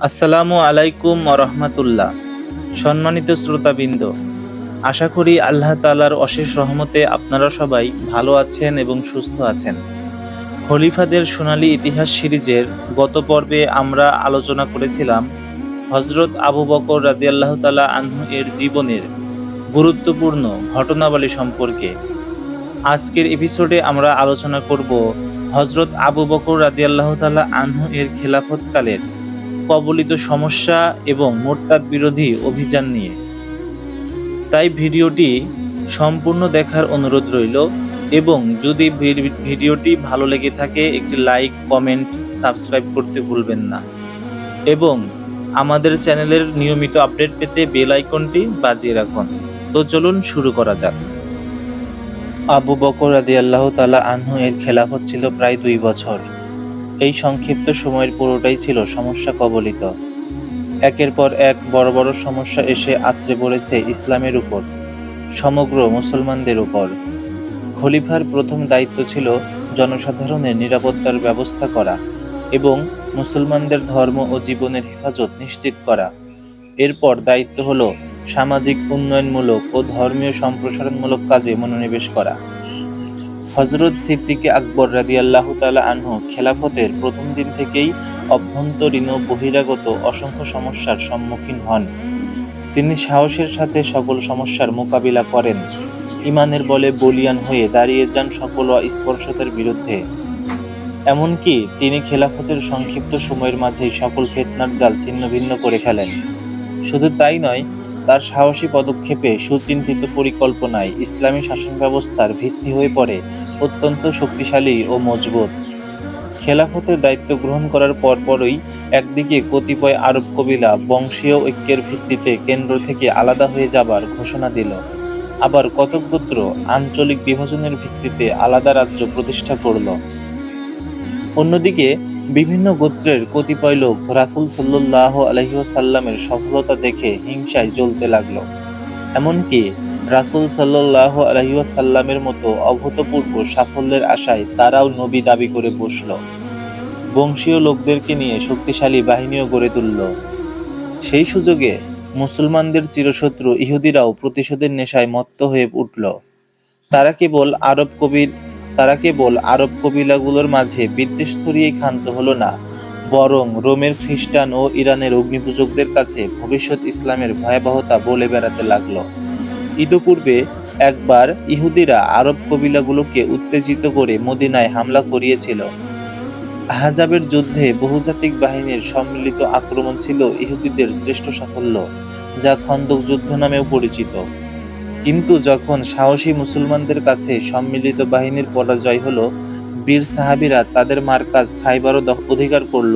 আসসালামু আলাইকুম রহমতুল্লাহ। সম্মানিত শ্রোতাবৃন্দ, আশা করি আল্লাহ তাআলার অশেষ রহমতে আপনারা সবাই ভালো আছেন এবং সুস্থ আছেন। খলিফাদের সোনালী ইতিহাস সিরিজের গত পর্বে আমরা আলোচনা করেছিলাম হযরত আবু বকর রাদিয়াল্লাহু তাআলা আনহু এর জীবনের গুরুত্বপূর্ণ ঘটনাবলী সম্পর্কে। আজকের এপিসোডে আমরা আলোচনা করব হযরত আবু বকর রাদিয়াল্লাহু তাআলা আনহু এর খেলাফতকালের কবলিত সমস্যা এবং মোরতাদ বিরোধী অভিযান নিয়ে। তাই ভিডিওটি সম্পূর্ণ দেখার অনুরোধ রইল, এবং যদি ভিডিওটি ভালো লেগে থাকে একটি লাইক, কমেন্ট, সাবস্ক্রাইব করতে ভুলবেন না, এবং আমাদের চ্যানেলের নিয়মিত আপডেট পেতে বেল আইকনটি বাজিয়ে রাখুন। তো চলুন শুরু করা যাক। আবু বকর রাদিয়াল্লাহু তাআলা আনহু এর খেলাফত ছিল প্রায় 2 বছর। এই সংক্ষিপ্ত সময়ের পুরোটাই ছিল সমস্যা কবলিত। একের পর এক বড় বড় সমস্যা এসে আছড়ে পড়েছে ইসলামের উপর, সমগ্র মুসলমানদের উপর। খলিফার প্রথম দায়িত্ব ছিল জনসাধারণের নিরাপত্তার ব্যবস্থা করা এবং মুসলমানদের ধর্ম ও জীবনের হেফাজত নিশ্চিত করা। এরপর দায়িত্ব হলো সামাজিক উন্নয়নমূলক ও ধর্মীয় সম্প্রসারণমূলক কাজে মনোনিবেশ করা। হযরত সিদ্দিকে আকবর রাদিয়াল্লাহু তাআলা আনহু খেলাফতের প্রথম দিন থেকেই অভ্যন্তরীণ ও বহিরাগত অসংখ্য সমস্যার সম্মুখীন হন। তিনি সাহসের সাথে সকল সমস্যার মোকাবিলা করেন, ঈমানের বলে বলীয়ান হয়ে দাঁড়িয়ে যান সকল অস্পৃশ্যতার বিরুদ্ধে। এমনকি তিনি খেলাফতের সংক্ষিপ্ত সময়ের মাঝেই সকল ফিতনার জাল ছিন্নভিন্ন করে ফেলেন। শুধু তাই নয়, তার সাহসী পদক্ষেপে সুচিন্তিত পরিকল্পনায় ইসলামী শাসন ব্যবস্থার ভিত্তি হয়ে পড়ে অত্যন্ত শক্তিশালী ও মজবুত। খেলাফতের দায়িত্ব গ্রহণ করার পরপরই একদিকে কতিপয় আরব কবিলা বংশীয় ঐক্যের ভিত্তিতে কেন্দ্র থেকে আলাদা হয়ে যাবার ঘোষণা দিল, আবার কতক গোত্র আঞ্চলিক বিভাজনের ভিত্তিতে আলাদা রাজ্য প্রতিষ্ঠা করল। অন্যদিকে বিভিন্ন গোত্রের কতিপয় লোক রাসূল সাল্লাল্লাহু আলাইহি ওয়াসাল্লামের সফলতা দেখে হিংসায় জ্বলতে লাগলো। এমনকি রাসূল সাল্লাল্লাহু আলাইহি ওয়াসাল্লামের মতো অভূতপূর্ব সাফল্যের আশায় তারাও নবী দাবি করে বসল। বংশীয় লোকদেরকে নিয়ে শক্তিশালী বাহিনীও গড়ে তুলল। সেই সুযোগে মুসলমানদের চিরশত্রু ইহুদিরাও প্রতিশোধের নেশায় মত্ত হয়ে উঠল। তারা কেবল আরব কবিলাগুলোর মাঝে বিদ্বেষ ছড়িয়ে ক্ষান্ত হলো না, বরং রোমের খ্রিস্টান ও ইরানের অগ্নিপূজকদের কাছে ভবিষ্যৎ ইসলামের ভয়াবহতা বলে বেড়াতে লাগলো। ইতোপূর্বে একবার ইহুদিরা আরব কবিলাগুলোকে উত্তেজিত করে মদিনায় হামলা করিয়েছিল। আহজাবের যুদ্ধে বহুজাতিক বাহিনীর সম্মিলিত আক্রমণ ছিল ইহুদিদের শ্রেষ্ঠ সাফল্য, যা খন্দক যুদ্ধ নামেও পরিচিত। কিন্তু যখন সাহসী মুসলমানদের কাছে সম্মিলিত বাহিনীর পরাজয় হলো, বীর সাহাবীরা তাদের মারকাজ খাইবারও অধিকার করল,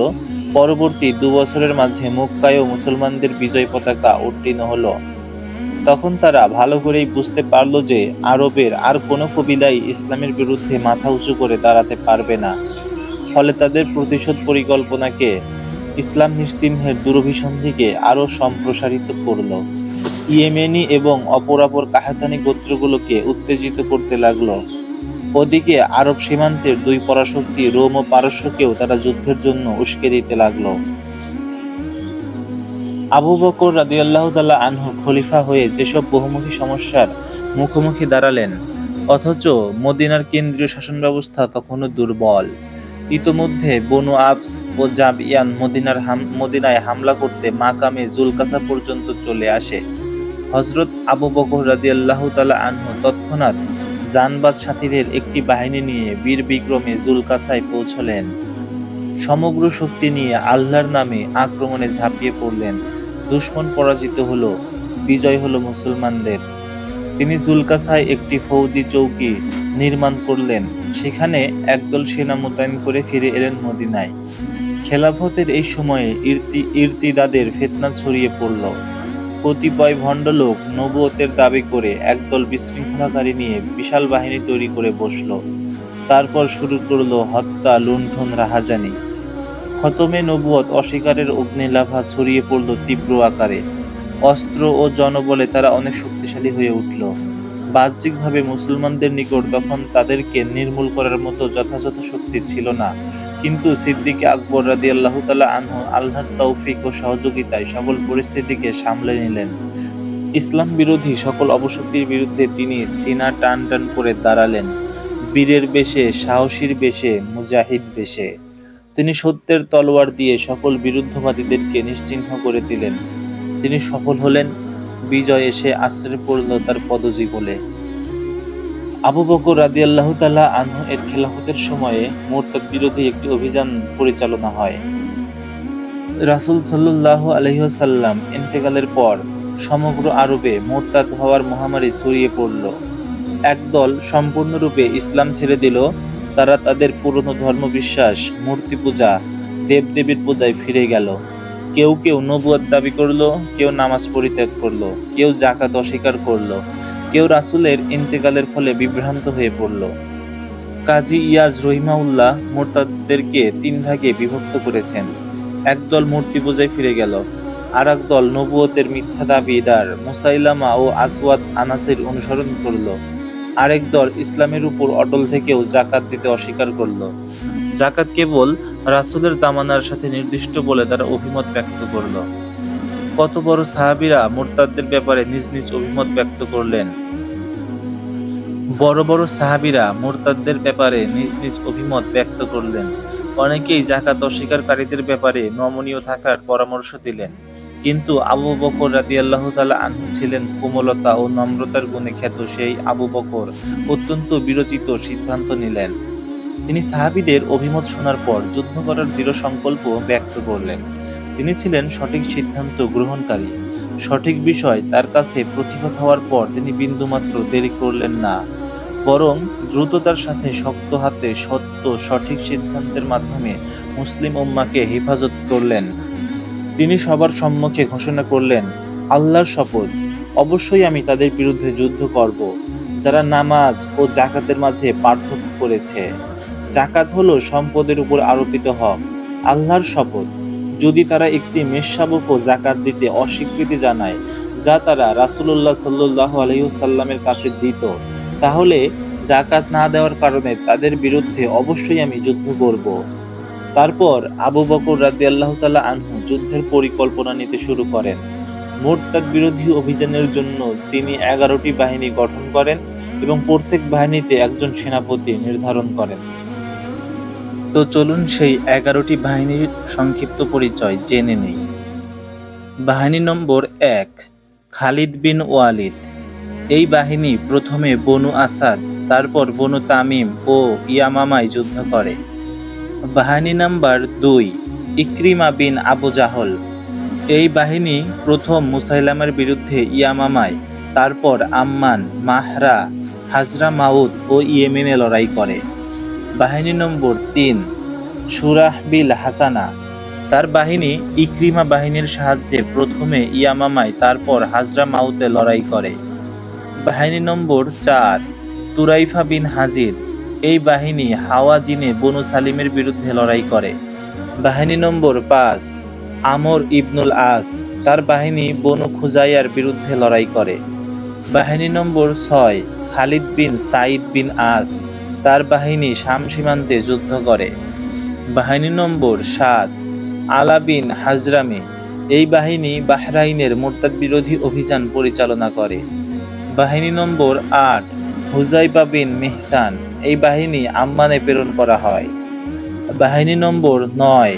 পরবর্তী 2 বছরের মাঝে মক্কায়ও মুসলমানদের বিজয় পতাকা উত্তীর্ণ হলো। তখন তারা ভালো করেই বুঝতে পারল যে আরবের আর কোনো কবিলাই ইসলামের বিরুদ্ধে মাথা উঁচু করে দাঁড়াতে পারবে না। ফলে তাদের প্রতিশোধ পরিকল্পনাকে ইসলাম নিশ্চিহ্নের দুরভিসন্ধিকে আরও সম্প্রসারিত করল। ইয়েমেনি এবং অপরাপর কাহাতানি গোত্রগুলোকে উত্তেজিত করতে লাগলো। ওদিকে আরব সীমান্তের 2 পরাশক্তি রোম ও পারস্যকেও তারা যুদ্ধের জন্য উস্কে দিতে লাগলো। আবু বকর রাদিয়াল্লাহু তাআলা আনহু খলিফা হয়ে যেসব বহুমুখী সমস্যার মুখোমুখি দাঁড়ালেন, অথচ মদিনার কেন্দ্রীয় শাসন ব্যবস্থা তখনও দুর্বল। ইতোমধ্যে বনু আবস ও জাবিয়ান মদিনায় হামলা করতে মাকামে জুলকাসা পর্যন্ত চলে আসে। হযরত আবু বকর রাদিয়াল্লাহু তাআলা আনহু তৎক্ষণাৎ জানবাজ সাথীদের একটি বাহিনী নিয়ে বীর বিক্রমে জুলকাসায় পৌঁছলেন। সমগ্র শক্তি নিয়ে আল্লাহর নামে আক্রমণে ঝাঁপিয়ে পড়লেন। দুশমন পরাজিত হলো, বিজয় হলো মুসলমানদের। তিনি জুলকাসায় একটি ফৌজি চৌকি নির্মাণ করলেন, সেখানে একদল সেনা মোতায়েন করে ফিরে এলেন মদিনায়। খেলাফতের এই সময়ে ইরতিদাদের ফিতনা ছড়িয়ে পড়ল। কতিপয় ভণ্ডলোক নবুয়তের দাবি করে একদল বিশৃঙ্খলাকারী নিয়ে বিশাল বাহিনী তৈরি করে বসল। তারপর শুরু করলো হত্যা, লুণ্ঠন, রাহাজানি। খতমে নবুয়ত অস্বীকারের অগ্নিলাভা ছড়িয়ে পড়ল তীব্র আকারে। অস্ত্র ও জনবলে তারা অনেক শক্তিশালী হয়ে উঠল। বাহ্যিকভাবে মুসলমানদের নিকট তখন তাদেরকে নির্মূল করার মতো যথাযথ শক্তি ছিল না, কিন্তু সিদ্দিক আকবর রাদিয়াল্লাহু তাআলা আনহু আল্লাহর তৌফিক ও সহযোগিতায় সকল পরিস্থিতিকে সামলে নিলেন। ইসলাম বিরোধী সকল অপশক্তির বিরুদ্ধে তিনি সিনা টান টান করে দাঁড়ালেন, বীরের বেশে, সাহসীর বেশে, মুজাহিদ বেশে। তিনি সত্যের তলোয়ার দিয়ে সকল বিরুদ্ধবাদীদেরকে নিশ্চিহ্ন করে দিলেন। তিনি সফল হলেন, বিজয় এসে আশ্রয় পড়ল তার পদযুগলে। আবু বকর রাদিয়াল্লাহু তাআলা আনহু এর খেলাফতের সময়ে মুরতাদ বিরোধী একটি অভিযান পরিচালনা হয়। রাসূল সাল্লাল্লাহু আলাইহি ওয়াসাল্লাম ইন্তেকালের পর সমগ্র আরবে মুরতাদ হওয়ার মহামারী ছড়িয়ে পড়ল। একদল সম্পূর্ণরূপে ইসলাম ছেড়ে দিল। তারা তাদের পুরনো ধর্মবিশ্বাস, মূর্তি পূজা, দেবদেবীর পূজায় ফিরে গেল। কেউ কেউ নবুয়ত দাবি করলো, কেউ নামাজ পরিত্যাগ করলো, কেউ যাকাত অস্বীকার করলো, কেউ রাসূলের ইন্তেকালের ফলে বিভ্রান্ত হয়ে পড়ল। কাজী ইয়াজ রহিমাহুল্লাহ মুরতাদদেরকে ৩ ভাগে বিভক্ত করেছেন। একদল মূর্তি পূজায় ফিরে গেল, আর একদল নবুয়তের মিথ্যা দাবিদার মুসাইলামা ও আসওয়াদ আনাসের অনুসরণ করল। আরেক দল ইসলামের উপর অটল থেকেও যাকাত দিতে অস্বীকার করল। যাকাত কেবল রাসূলের জামানার সাথে নির্দিষ্ট বলে তারা অভিমত ব্যক্ত করল। কত বড় সাহাবীরা মুরতাদদের ব্যাপারে নিজ নিজ অভিমত ব্যক্ত করলেন। বড় বড় সাহাবীরা মুরতাদদের ব্যাপারে নিজ নিজ অভিমত ব্যক্ত করলেন। অনেকেই যাকাত অস্বীকারীদের ব্যাপারে নমনীয় থাকার পরামর্শ দিলেন। কিন্তু আবু বকর রাদিয়াল্লাহু তাআলা আনহু ছিলেন কোমলতা ও নম্রতার গুণে খ্যাত। সেই আবু বকর অত্যন্ত বিরচিত সিদ্ধান্ত নিলেন। তিনি সাহাবীদের অভিমত শোনার পর যুদ্ধ করার দৃঢ় সংকল্প ব্যক্ত করলেন। তিনি ছিলেন সঠিক সিদ্ধান্ত গ্রহণকারী। সঠিক বিষয় তার কাছে প্রতিহত হওয়ার পর তিনি বিন্দুমাত্র দেরি করলেন না, বরং দ্রুততার সাথে শক্ত হাতে সত্য সঠিক সিদ্ধান্তের মাধ্যমে মুসলিম উম্মাহকে হেফাজত করলেন। তিনি সবার সম্মুখে ঘোষণা করলেন, আল্লাহর শপথ, অবশ্যই আমি তাদের বিরুদ্ধে যুদ্ধ করব যারা নামাজ ও যাকাতের মাঝে পার্থক্য করেছে। যাকাত হলো সম্পদের উপর আরোপিত হক। আল্লাহর শপথ, যদি তারা একটি মেষশাবকও যাকাত দিতে অস্বীকৃতি জানায়, যা তারা রাসূলুল্লাহ সাল্লাল্লাহু আলাইহি ওয়াসাল্লামের কাছে দিত, তাহলে যাকাত না দেওয়ার কারণে তাদের বিরুদ্ধে অবশ্যই আমি যুদ্ধ করব। তারপর আবু বকর রাদিয়াল্লাহু তাআলা আনহু যুদ্ধের পরিকল্পনা নিতে শুরু করেন। মুরতাদ বিরোধী অভিযানের জন্য তিনি 11টি বাহিনী গঠন করেন এবং প্রত্যেক বাহিনীতে একজন সেনাপতি নির্ধারণ করেন। তো চলুন সেই 11টি বাহিনীর সংক্ষিপ্ত পরিচয় জেনে নেই। বাহিনী নম্বর 1, খালিদ বিন ওয়ালিদ। এই বাহিনী প্রথমে বনু আসাদ, তারপর বনু তামিম ও ইয়ামামায় যুদ্ধ করে। বাহিনী নাম্বার 2, ইকরিমা বিন আবু জাহল। এই বাহিনী প্রথম মুসাইলামার বিরুদ্ধে ইয়ামামায়, তারপর আম্মান, মাহরা, হাজরা মাউদ ও ইয়েমেনে লড়াই করে। বাহিনী নম্বর 3, সুরাহবিল হাসানা। তার বাহিনী ইকরিমা বাহিনীর সাহায্যে প্রথমে ইয়ামামায়, তারপর হাজরা মাউতে লড়াই করে। বাহিনী নম্বর 4, তুরাইফা বিন হাজির। এই বাহিনী হাওয়াজিনে বনু সালিমের বিরুদ্ধে লড়াই করে। বাহিনী নম্বর 5, আমর ইবনুল আস। তার বাহিনী বনু খুজাইয়ার বিরুদ্ধে লড়াই করে। বাহিনী নম্বর 6, খালিদ বিন সাইদ বিন আস। তার বাহিনী শাম সীমান্তে যুদ্ধ করে। বাহিনী নম্বর 7, আলা বিন হাজরামি। এই বাহিনী বাহরাইনের মুরতাদ বিরোধী অভিযান পরিচালনা করে। বাহিনী নম্বর 8, হুজাইফা বিন মিহসান। এই বাহিনী আম্মানে প্রেরণ করা হয়। বাহিনী নম্বর 9,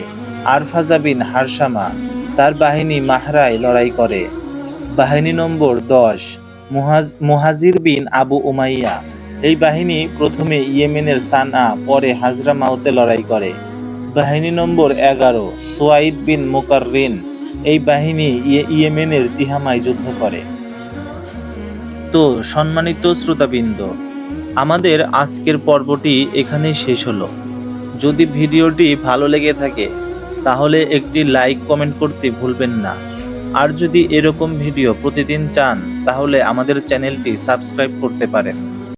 আরফাজা বিন হারসামা। তার বাহিনী মাহরায় লড়াই করে। বাহিনী নম্বর 10, মুহাজির বিন আবু উমাইয়া। এই বাহিনী প্রথমে ইয়েমেনের সানআ, পরে হাজরা মাউতে লড়াই করে। বাহিনী নম্বর 11, সুয়াইদ বিন মুকাররিন। এই বাহিনী ইয়েমেনের তিহামায় যুদ্ধ করে। তো সম্মানিত শ্রোতাবৃন্দ, আমাদের আজকের পর্বটি এখানেই শেষ হলো। যদি ভিডিওটি ভালো লেগে থাকে তাহলে একটি লাইক কমেন্ট করতে ভুলবেন না। আর যদি এরকম ভিডিও প্রতিদিন চান তাহলে আমাদের চ্যানেলটি সাবস্ক্রাইব করতে পারেন।